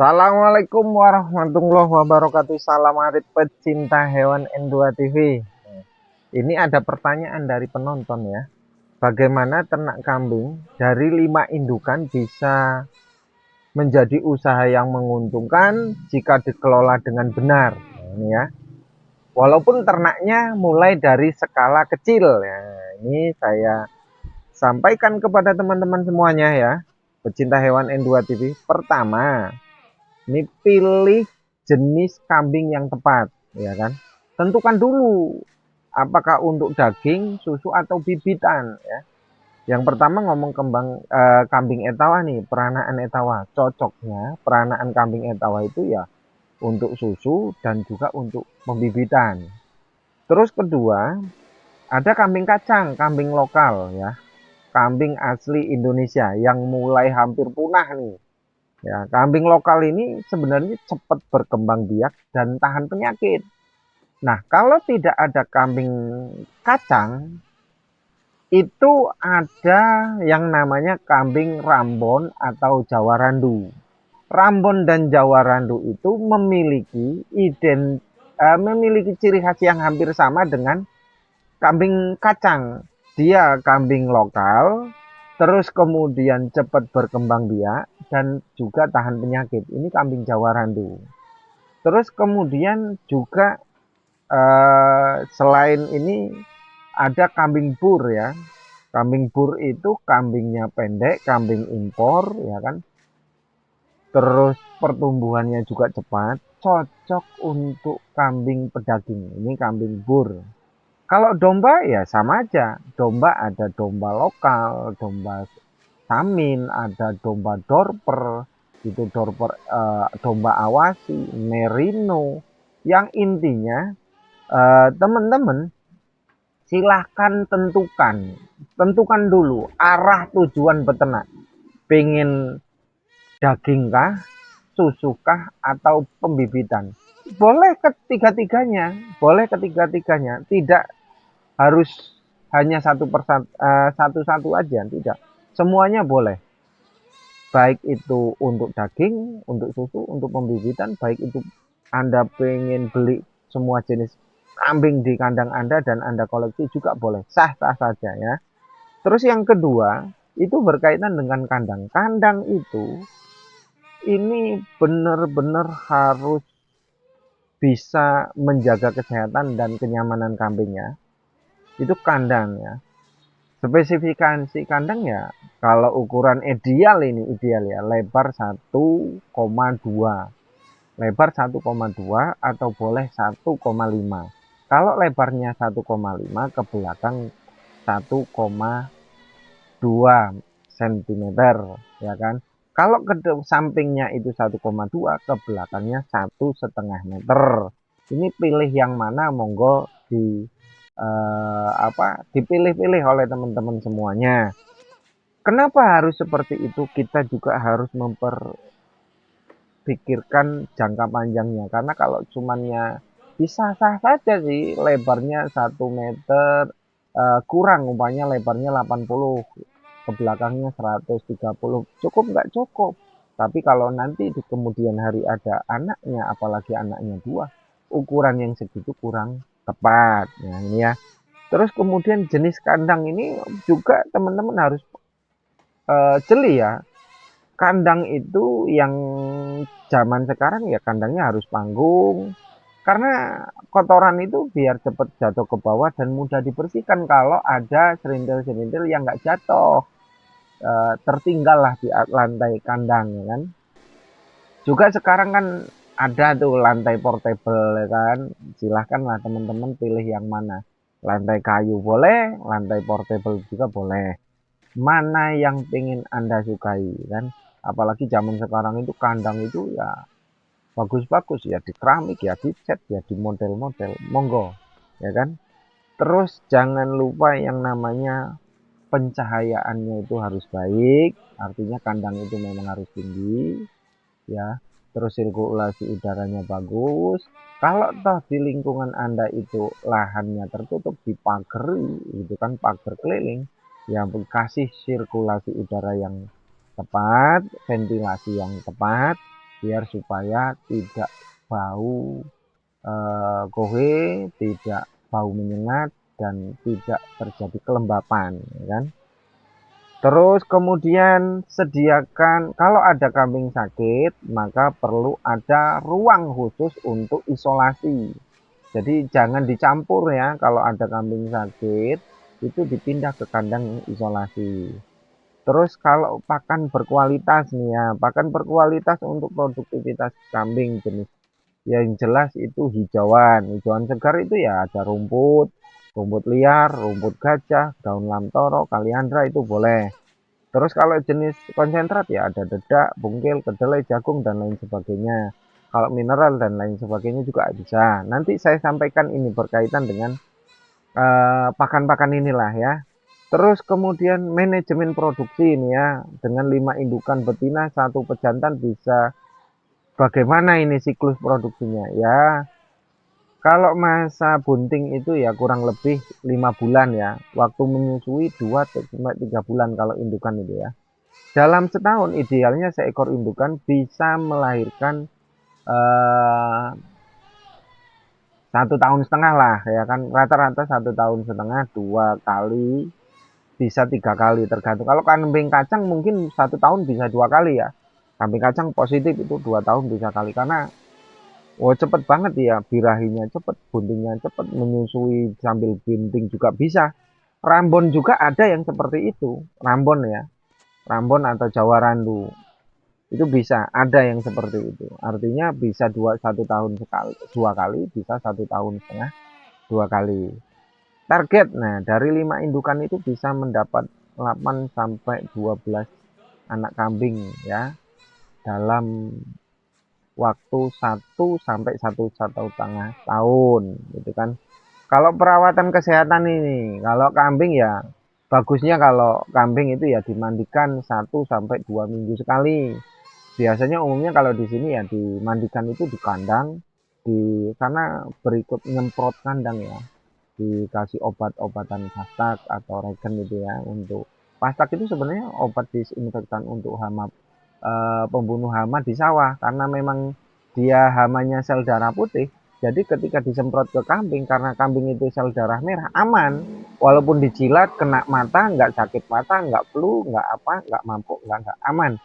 Assalamualaikum warahmatullahi wabarakatuh. Salam arit pecinta hewan N2 TV. Ini ada pertanyaan dari penonton ya. Bagaimana ternak kambing dari 5 indukan bisa menjadi usaha yang menguntungkan jika dikelola dengan benar? Ini ya. Walaupun ternaknya mulai dari skala kecil ya. Ini saya sampaikan kepada teman-teman semuanya ya. Pecinta hewan N2 TV. Pertama, ini pilih jenis kambing yang tepat, ya kan? Tentukan dulu apakah untuk daging, susu atau bibitan, ya. Yang pertama ngomong kambing etawa nih, peranaan etawa. Cocoknya peranaan kambing etawa itu ya untuk susu dan juga untuk pembibitan. Terus kedua, ada kambing kacang, kambing lokal ya. Kambing asli Indonesia yang mulai hampir punah nih. Ya, kambing lokal ini sebenarnya cepat berkembang biak dan tahan penyakit. Nah, kalau tidak ada kambing kacang, itu ada yang namanya kambing Rambon atau Jawa Randu. Rambon dan Jawa Randu itu memiliki ciri khas yang hampir sama dengan kambing kacang. Dia kambing lokal, terus kemudian cepat berkembang biak dan juga tahan penyakit. Ini kambing Jawa Randu. Terus kemudian juga selain ini ada kambing bur ya. Kambing bur itu kambingnya pendek, kambing impor ya kan. Terus pertumbuhannya juga cepat, cocok untuk kambing pedaging. Ini kambing bur. Kalau domba ya sama aja. Domba ada domba lokal, domba samin, ada domba dorper, itu dorper domba awasi, merino. Yang intinya teman-teman silahkan tentukan dulu arah tujuan beternak. Pengen daging kah, susu kah, atau pembibitan? Boleh ketiga-tiganya, tidak harus hanya satu-satu aja, tidak. Semuanya boleh. Baik itu untuk daging, untuk susu, untuk pembibitan, baik itu Anda pengen beli semua jenis kambing di kandang Anda dan Anda koleksi juga boleh. Sah-sah saja ya. Terus yang kedua, itu berkaitan dengan kandang. Kandang itu ini benar-benar harus bisa menjaga kesehatan dan kenyamanan kambingnya. Itu kandang ya. Spesifikasi kandang ya, kalau ukuran ideal ya, lebar 1,2. Lebar 1,2 atau boleh 1,5. Kalau lebarnya 1,5 ke belakang 1,2 cm ya kan. Kalau ke sampingnya itu 1,2, ke belakangnya 1,5 meter. Ini pilih yang mana, monggo dipilih-pilih oleh teman-teman semuanya. Kenapa harus seperti itu? Kita juga harus memperpikirkan jangka panjangnya. Karena kalau cumannya bisa sah saja sih, lebarnya 1 meter, kurang umpamanya lebarnya 80, ke belakangnya 130, cukup nggak cukup. Tapi kalau nanti di kemudian hari ada anaknya, apalagi anaknya 2, ukuran yang segitu kurang tepat. Nah ini ya. Terus kemudian jenis kandang ini juga teman-teman harus jeli ya. Kandang itu yang zaman sekarang ya kandangnya harus panggung. Karena kotoran itu biar cepat jatuh ke bawah dan mudah dibersihkan. Kalau ada serintil-serintil yang nggak jatuh, tertinggal lah di lantai kandang ya kan. Juga sekarang kan ada tuh lantai portable ya kan. Silahkanlah teman-teman pilih yang mana. Lantai kayu boleh, lantai portable juga boleh. Mana yang pengen Anda sukai kan. Apalagi zaman sekarang itu kandang itu ya bagus-bagus ya, di keramik ya, di cat ya, di model-model, monggo ya kan. Terus jangan lupa yang namanya pencahayaannya itu harus baik, artinya kandang itu memang harus tinggi ya. Terus sirkulasi udaranya bagus. Kalau toh di lingkungan Anda itu lahannya tertutup, dipagari itu kan, pagar keliling yang kasih sirkulasi udara yang tepat, ventilasi yang tepat. biar supaya tidak bau kohe, tidak bau menyengat, dan tidak terjadi kelembapan, ya kan? Terus kemudian sediakan kalau ada kambing sakit, maka perlu ada ruang khusus untuk isolasi. Jadi jangan dicampur ya, kalau ada kambing sakit itu dipindah ke kandang isolasi. Terus kalau pakan berkualitas nih ya, pakan berkualitas untuk produktivitas kambing jenis yang jelas itu hijauan. Hijauan segar itu ya ada rumput, rumput liar, rumput gajah, daun lamtoro, kaliandra itu boleh. Terus kalau jenis konsentrat ya ada dedak, bungkil, kedelai, jagung, dan lain sebagainya. Kalau mineral dan lain sebagainya juga bisa. Nanti saya sampaikan ini berkaitan dengan pakan-pakan inilah ya. Terus kemudian manajemen produksi ini ya. Dengan 5 indukan betina, 1 pejantan bisa bagaimana ini siklus produksinya ya. Kalau masa bunting itu ya kurang lebih 5 bulan ya. Waktu menyusui 2-3 bulan kalau indukan itu ya. Dalam setahun idealnya seekor indukan bisa melahirkan eh, 1,5 tahun lah ya kan, rata-rata 1,5 tahun 2 kali bisa 3 kali tergantung. Kalau kambing kacang mungkin 1 tahun bisa 2 kali ya. Kambing kacang positif itu 2 tahun bisa kali karena cepet banget ya, birahinya cepet, buntingnya cepet, menyusui sambil binting juga bisa. Rambon juga ada yang seperti itu, Rambon ya, Rambon atau Jawa Randu. Itu bisa ada yang seperti itu, artinya bisa 1 tahun sekali 2 kali, bisa 1,5 tahun 2 kali. Target, nah dari 5 indukan itu bisa mendapat 8 sampai 12 anak kambing ya dalam waktu 1 sampai 1,5 tahun gitu kan. Kalau perawatan kesehatan ini, kalau kambing ya bagusnya kalau kambing itu ya dimandikan 1 sampai 2 minggu sekali. Biasanya umumnya kalau di sini ya dimandikan itu di kandang, karena berikut nyemprot kandang ya, dikasih obat-obatan pastak atau regen gitu ya. Untuk pastak itu sebenarnya obat disinfektan untuk hama, pembunuh hama di sawah, karena memang dia hamanya sel darah putih. Jadi ketika disemprot ke kambing, karena kambing itu sel darah merah, aman. Walaupun dijilat kena mata, nggak sakit mata, nggak flu, nggak apa, nggak mabuk, nggak aman.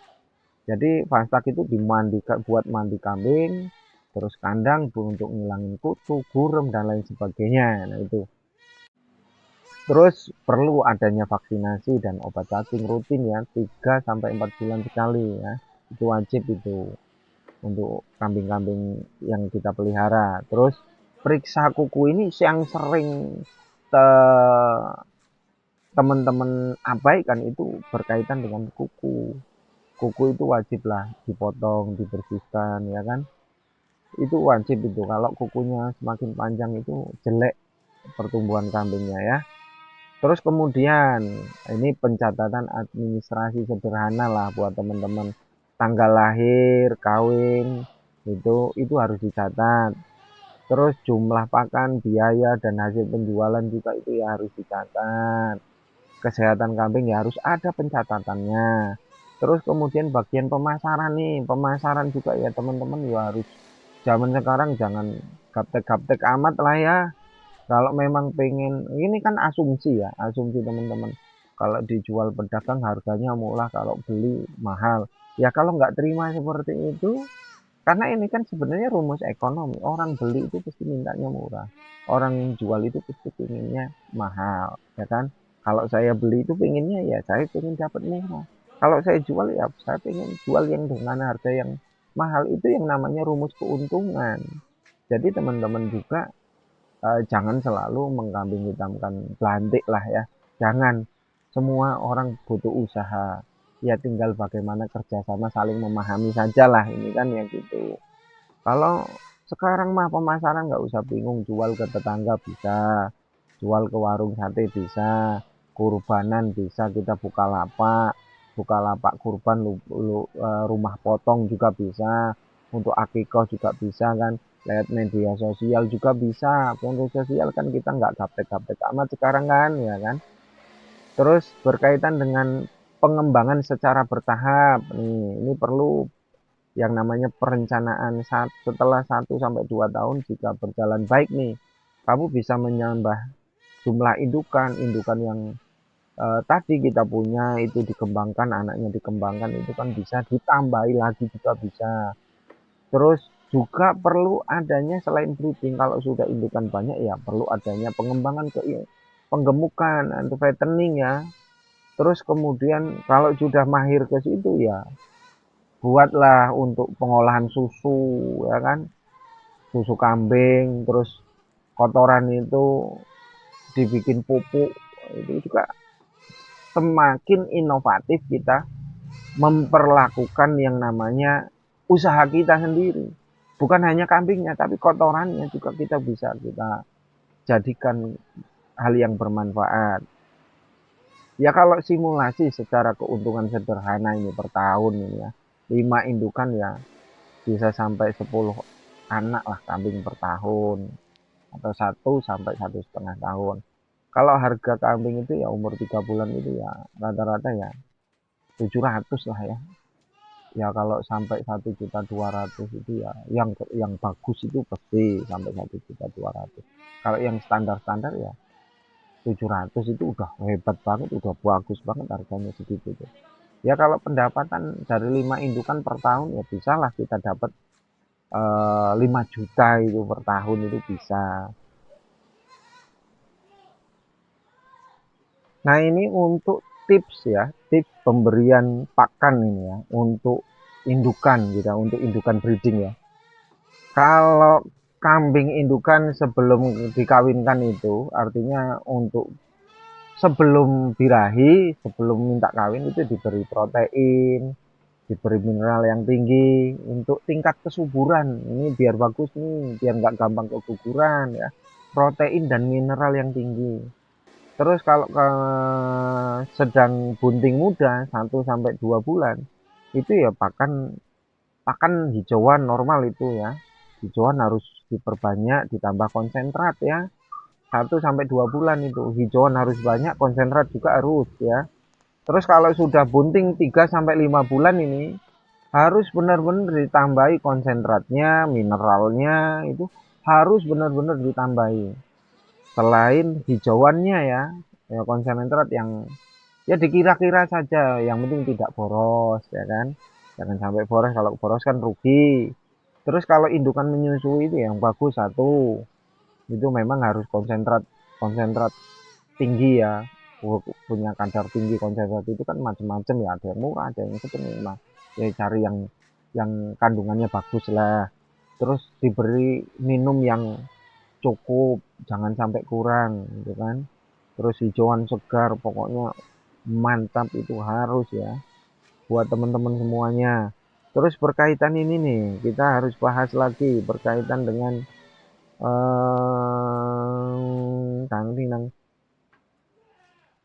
Jadi pastak itu dimandikan buat mandi kambing, terus kandang untuk ngilangin kutu, gurem, dan lain sebagainya. Nah itu. Terus perlu adanya vaksinasi dan obat cacing rutin ya, 3 sampai 4 bulan sekali ya. Itu wajib itu untuk kambing-kambing yang kita pelihara. Terus periksa kuku ini yang sering teman-teman abaikan itu berkaitan dengan kuku. Kuku itu wajib lah dipotong, dibersihkan ya kan. Itu wajib itu. Kalau kukunya semakin panjang itu jelek pertumbuhan kambingnya ya. Terus kemudian ini pencatatan administrasi sederhana lah buat teman-teman. Tanggal lahir, kawin, itu harus dicatat. Terus jumlah pakan, biaya, dan hasil penjualan juga itu ya harus dicatat. Kesehatan kambing ya harus ada pencatatannya. Terus kemudian bagian pemasaran nih, pemasaran juga ya teman-teman ya harus, zaman sekarang jangan gaptek-gaptek amat lah ya. Kalau memang pengen, ini kan asumsi ya, asumsi teman-teman. Kalau dijual pedagang harganya murah, kalau beli mahal. Ya kalau nggak terima seperti itu, karena ini kan sebenarnya rumus ekonomi. Orang beli itu pasti mintanya murah. Orang jual itu pasti pinginnya mahal, ya kan? Kalau saya beli itu pinginnya ya saya pengen dapat murah. Kalau saya jual ya saya pengen jual yang dengan harga yang mahal. Itu yang namanya rumus keuntungan. Jadi teman-teman juga jangan selalu mengkambing hitamkan pelantik lah ya. Jangan, semua orang butuh usaha. Ya tinggal bagaimana kerjasama saling memahami saja lah ini kan ya gitu. Kalau sekarang mah pemasaran nggak usah bingung, jual ke tetangga bisa, jual ke warung sate bisa, kurbanan bisa, kita buka lapak kurban, rumah potong juga bisa, untuk akikoh juga bisa kan, lewat media sosial juga bisa. Media sosial kan kita nggak gaptek-gaptek amat sekarang kan, ya kan. Terus berkaitan dengan pengembangan secara bertahap, nih ini perlu yang namanya perencanaan setelah 1 sampai 2 tahun jika berjalan baik nih, kamu bisa menambah jumlah indukan yang tadi kita punya itu dikembangkan, anaknya dikembangkan itu kan bisa ditambahi lagi juga bisa. Terus juga perlu adanya selain breeding kalau sudah indukan banyak ya perlu adanya pengembangan penggemukan atau fattening ya. Terus kemudian kalau sudah mahir ke situ ya buatlah untuk pengolahan susu ya kan, susu kambing, terus kotoran itu dibikin pupuk. Itu juga semakin inovatif kita memperlakukan yang namanya usaha kita sendiri. Bukan hanya kambingnya, tapi kotorannya juga kita bisa kita jadikan hal yang bermanfaat. Ya kalau simulasi secara keuntungan sederhana ini per tahun ini ya, 5 indukan ya bisa sampai 10 anak lah kambing per tahun atau 1 sampai 1,5 tahun. Kalau harga kambing itu ya umur 3 bulan itu ya rata-rata ya 700 lah ya. Ya kalau sampai 1.200.000 itu ya yang bagus itu pasti sampai 1.200.000. Kalau yang standar-standar ya 700 itu udah hebat banget, udah bagus banget harganya segitu tuh. Ya kalau pendapatan dari 5 indukan per tahun ya bisalah kita dapat 5 juta itu per tahun itu bisa. Nah ini untuk tips ya, tips pemberian pakan ini ya untuk indukan gitu, untuk indukan breeding ya. Kalau kambing indukan sebelum dikawinkan itu artinya untuk sebelum birahi, sebelum minta kawin itu diberi protein, diberi mineral yang tinggi untuk tingkat kesuburan. Ini biar bagus nih, biar nggak gampang keguguran ya. Protein dan mineral yang tinggi. Terus kalau sedang bunting muda 1 sampai 2 bulan itu ya pakan pakan hijauan normal itu ya. Hijauan harus diperbanyak ditambah konsentrat ya. 1 sampai 2 bulan itu hijauan harus banyak, konsentrat juga harus ya. Terus kalau sudah bunting 3 sampai 5 bulan ini harus benar-benar ditambahi konsentratnya, mineralnya itu harus benar-benar ditambahi. Selain hijauannya ya, ya konsentrat yang ya dikira-kira saja, yang penting tidak boros ya kan. Jangan sampai boros, kalau boros kan rugi. Terus kalau indukan menyusui itu yang bagus satu, itu memang harus konsentrat konsentrat tinggi ya, punya kadar tinggi konsentrat itu kan macam-macam ya, ada yang murah ada yang sedang memang ya cari yang kandungannya bagus lah. Terus diberi minum yang cukup, jangan sampai kurang gitu kan. Terus hijauan segar pokoknya mantap itu harus ya buat teman-teman semuanya. Terus berkaitan ini nih kita harus bahas lagi berkaitan dengan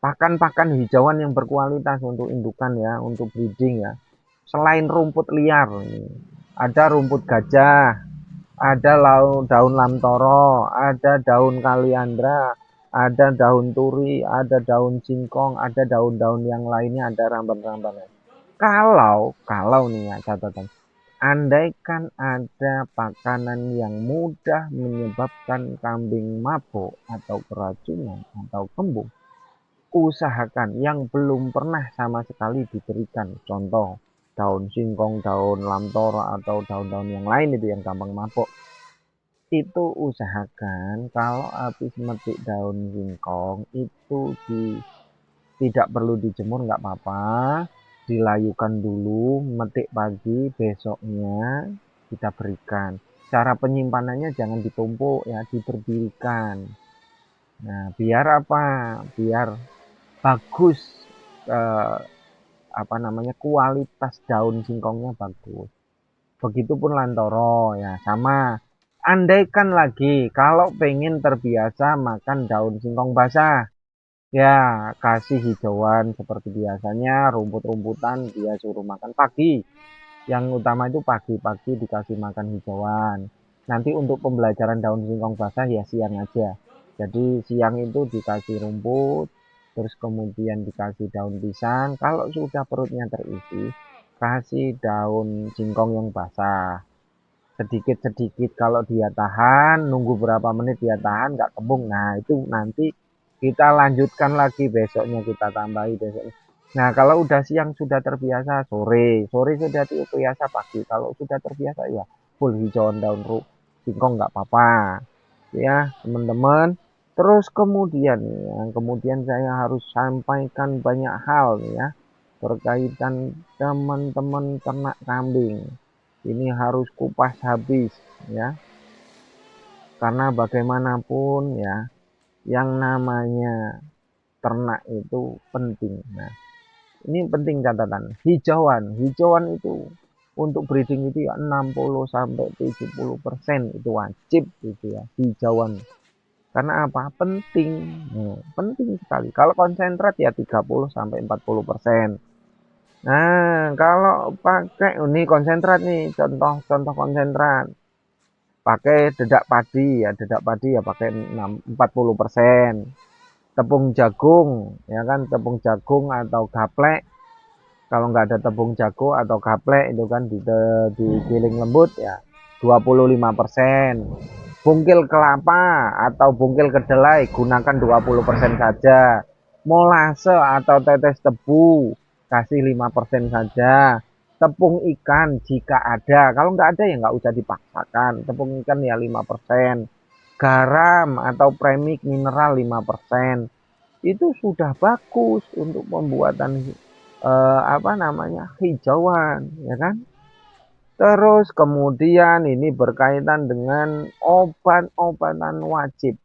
pakan-pakan hijauan yang berkualitas untuk indukan ya, untuk breeding ya. Selain rumput liar, ada rumput gajah, ada daun lamtoro, ada daun kaliandra, ada daun turi, ada daun singkong, ada daun-daun yang lainnya, ada ramban-rambannya. Kalau nih ya catatan, andaikan ada pakanan yang mudah menyebabkan kambing mabuk atau keracunan atau kembung, usahakan yang belum pernah sama sekali diberikan. Contoh, daun singkong, daun lamtoro, atau daun-daun yang lain itu yang gampang mabuk. Itu usahakan kalau habis metik daun singkong itu tidak perlu dijemur nggak apa-apa. Dilayukan dulu, metik pagi, besoknya kita berikan. Cara penyimpanannya jangan ditumpuk ya, diberdirikan. Nah, biar apa? Biar bagus eh, apa namanya kualitas daun singkongnya bagus. Begitupun lantoro ya sama. Andaikan lagi kalau pengen terbiasa makan daun singkong basah, ya kasih hijauan seperti biasanya, rumput-rumputan dia suruh makan pagi. Yang utama itu pagi-pagi dikasih makan hijauan. Nanti untuk pembelajaran daun singkong basah ya siang aja. Jadi siang itu dikasih rumput, terus kemudian dikasih daun pisang. Kalau sudah perutnya terisi, kasih daun singkong yang basah. Sedikit-sedikit kalau dia tahan, nunggu berapa menit dia tahan, nggak kembung. Nah, itu nanti kita lanjutkan lagi besoknya, kita tambahi besoknya. Nah, kalau udah siang sudah terbiasa, sore sudah terbiasa pagi. Kalau sudah terbiasa ya full hijauan daun singkong nggak apa-apa. Ya, teman-teman. Terus kemudian ya, kemudian saya harus sampaikan banyak hal ya berkaitan teman-teman ternak kambing. Ini harus kupas habis ya, karena bagaimanapun ya, yang namanya ternak itu penting. Nah, ini penting catatan. Hijauan itu untuk breeding itu ya 60 sampai 70% itu wajib gitu ya, hijauan. Karena apa? Penting. Penting sekali. Kalau konsentrat ya 30 sampai 40%. Nah, kalau pakai ini konsentrat nih, contoh konsentrat. Pakai dedak padi ya pakai 40%. Tepung jagung, ya kan, tepung jagung atau gaplek. Kalau nggak ada tepung jagung atau gaplek itu kan digiling lembut ya 25%. Bungkil kelapa atau bungkil kedelai gunakan 20% saja. Molase atau tetes tebu kasih 5% saja. Tepung ikan jika ada, kalau nggak ada ya nggak usah dipaksakan. Tepung ikan ya 5%. Garam atau premix mineral 5%. Itu sudah bagus untuk pembuatan apa namanya, hijauan, ya kan? Terus kemudian ini berkaitan dengan obat-obatan wajib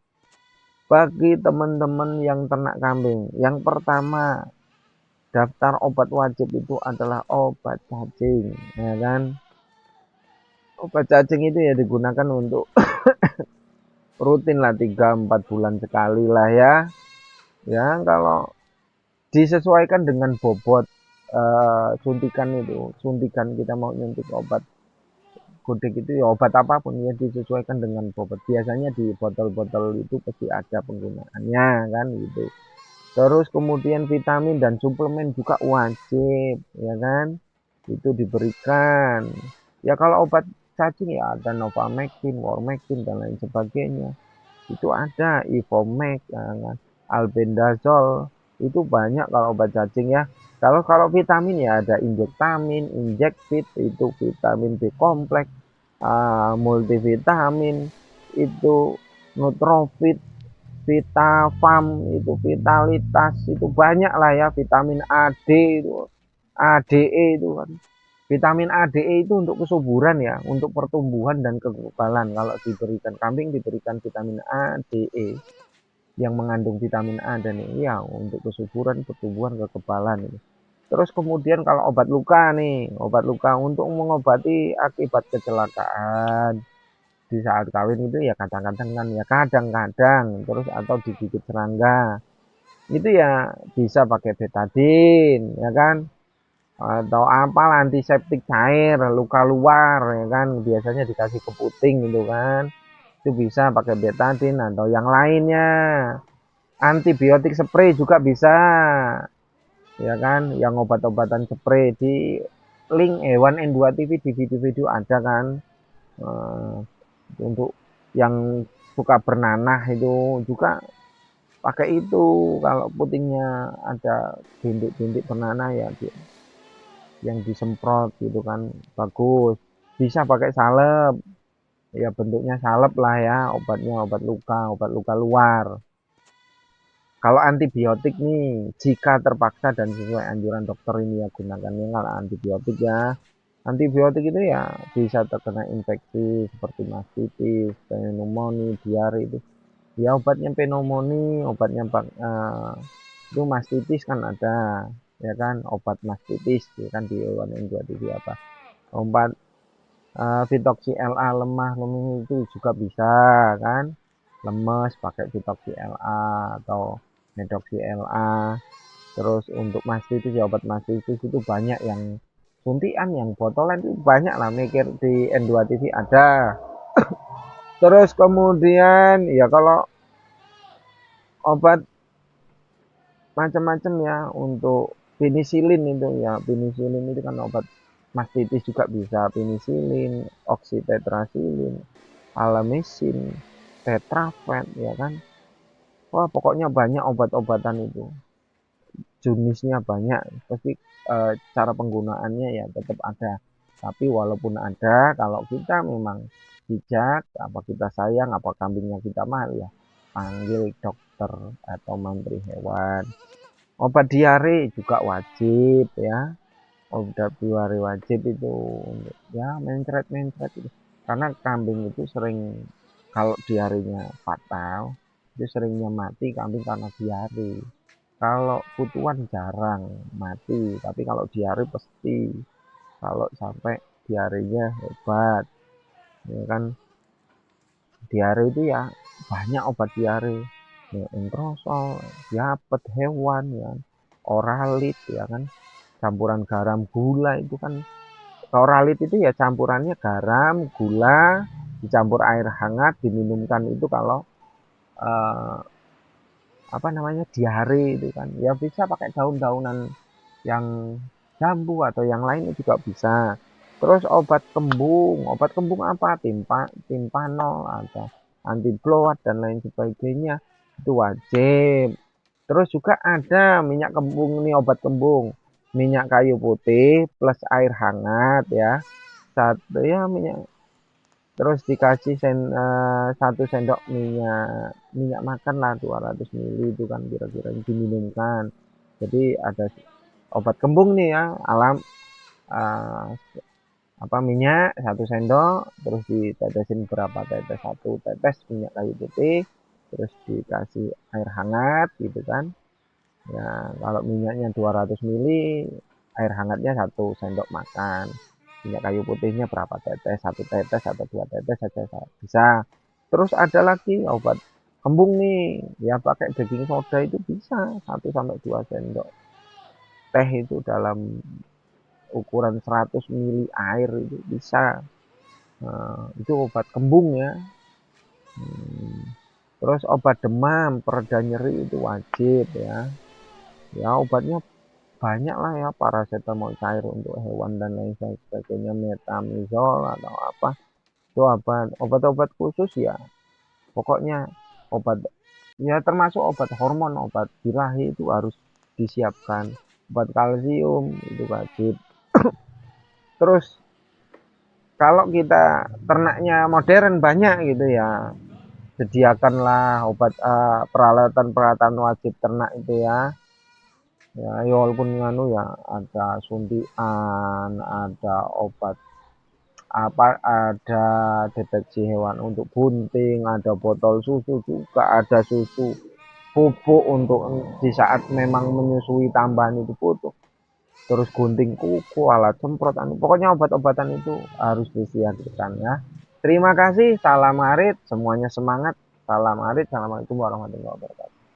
bagi teman-teman yang ternak kambing. Yang pertama, daftar obat wajib itu adalah obat cacing, ya kan? Obat cacing itu ya digunakan untuk rutin lah 3-4 bulan sekali lah ya. Ya, kalau disesuaikan dengan bobot suntikan itu, suntikan kita mau nyuntik obat Godik itu ya obat apapun ya disesuaikan dengan bobot. Biasanya di botol-botol itu pasti ada penggunaannya kan gitu. Terus kemudian vitamin dan suplemen juga wajib ya kan. Itu diberikan. Ya kalau obat cacing ya ada Novamectin, Warmectin dan lain sebagainya. Itu ada Ivomex, ya kan? Albendazole. Itu banyak kalau obat cacing ya. Kalau vitamin ya ada Injektamin, Injekfit itu vitamin B kompleks, multivitamin itu Nutrofit, Vitafam itu vitalitas itu banyak lah ya, vitamin A, D itu, ADE itu kan. Vitamin A, D, E itu untuk kesuburan ya, untuk pertumbuhan dan kekebalan. Kalau diberikan kambing diberikan vitamin A, D, E yang mengandung vitamin A dan E ya untuk kesuburan, pertumbuhan, kekebalan itu. Terus kemudian kalau obat luka nih, obat luka untuk mengobati akibat kecelakaan di saat kawin itu ya kadang-kadang kan ya kadang-kadang terus atau digigit serangga itu ya bisa pakai betadin ya kan, atau apa antiseptik cair luka luar ya kan, biasanya dikasih ke puting gitu kan, itu bisa pakai betadin atau yang lainnya. Antibiotik spray juga bisa ya kan, yang obat-obatan spray di link Hewan N2 TV di video-video ada kan. Eh, untuk yang suka bernanah itu juga pakai itu, kalau putingnya ada bintik-bintik bernanah ya yang disemprot gitu kan bagus. Bisa pakai salep ya, bentuknya salep lah ya, obatnya obat luka luar. Kalau antibiotik nih jika terpaksa dan sesuai anjuran dokter ini ya gunakannya kalau antibiotik ya. Antibiotik itu ya bisa terkena infeksi seperti mastitis, pneumonia, diare itu. Ya obatnya pneumonia, obatnya itu mastitis kan ada, ya kan, obat mastitis ya kan di hewan yang dua TV apa. Obat Vitoxy LA lemah lemah itu juga bisa kan. Lemes pakai Vitoxy LA atau Medoxy LA. Terus untuk mastitis ya obat mastitis itu banyak yang suntian, yang botolan itu banyak lah, mikir di N2 TV ada. Terus kemudian ya kalau obat macam-macam ya untuk penisilin itu ya, penisilin itu kan obat mastitis juga bisa, penisilin, oksitetrasilin, alamisin, tetrafen, ya kan. Wah, pokoknya banyak obat-obatan itu. Jenisnya banyak, pasti cara penggunaannya ya tetap ada. Tapi walaupun ada, kalau kita memang bijak, apa kita sayang, apa kambingnya kita mahal ya, panggil dokter atau mantri hewan. Obat diare juga wajib ya. Obat diare wajib itu ya mencret-mencret itu. Karena kambing itu sering kalau diarenya fatal, itu seringnya mati kambing karena diare. Kalau kutuan jarang mati, tapi kalau diare pasti. Kalau sampai diarenya hebat, ya kan. Diare itu ya banyak obat diare. Ya, enterosol, diapet hewan, ya, oralit, ya kan. Campuran garam gula itu kan. Oralit itu ya campurannya garam, gula, dicampur air hangat, diminumkan itu kalau eh, apa namanya diare itu kan. Ya bisa pakai daun-daunan yang jambu atau yang lain juga bisa. Terus obat kembung apa? Timpanol atau anti bloat dan lain sebagainya itu wajib. Terus juga ada minyak kembung nih obat kembung, minyak kayu putih plus air hangat ya. Satu ya minyak terus dikasih 1 sendok minyak makan lah 200 ml itu kan kira-kira diminumkan. Jadi ada obat kembung nih ya alam uh, apa minyak 1 sendok terus ditetesin berapa tetes 1 tetes minyak kayu putih terus dikasih air hangat gitu kan ya kalau minyaknya 200 ml air hangatnya 1 sendok makan minyak kayu putihnya berapa tetes 1 tetes atau 2 tetes saja bisa. Terus ada lagi obat kembung nih ya pakai daging soda itu bisa 1 sampai 2 sendok teh itu dalam ukuran 100 ml air itu bisa. Itu obat kembung ya. Terus obat demam, pereda nyeri itu wajib ya. Ya obatnya banyak lah ya paracetamol cair untuk hewan dan lain sebagainya, metamizol atau apa. Itu obat-obat khusus ya. Pokoknya obat ya termasuk obat hormon, obat birahi itu harus disiapkan. Obat kalsium itu wajib. Terus kalau kita ternaknya modern banyak gitu ya, sediakanlah obat peralatan-peralatan wajib ternak itu ya. Ya, walaupun nganu ya ada suntikan, ada obat apa ada deteksi hewan untuk bunting, ada botol susu juga, ada susu pupuk untuk di saat memang menyusui tambahan itu butuh. Terus gunting kuku, alat semprot, pokoknya obat-obatan itu harus disediakan ya. Terima kasih, salam arit, semuanya semangat, salam arit, assalamualaikum warahmatullahi wabarakatuh.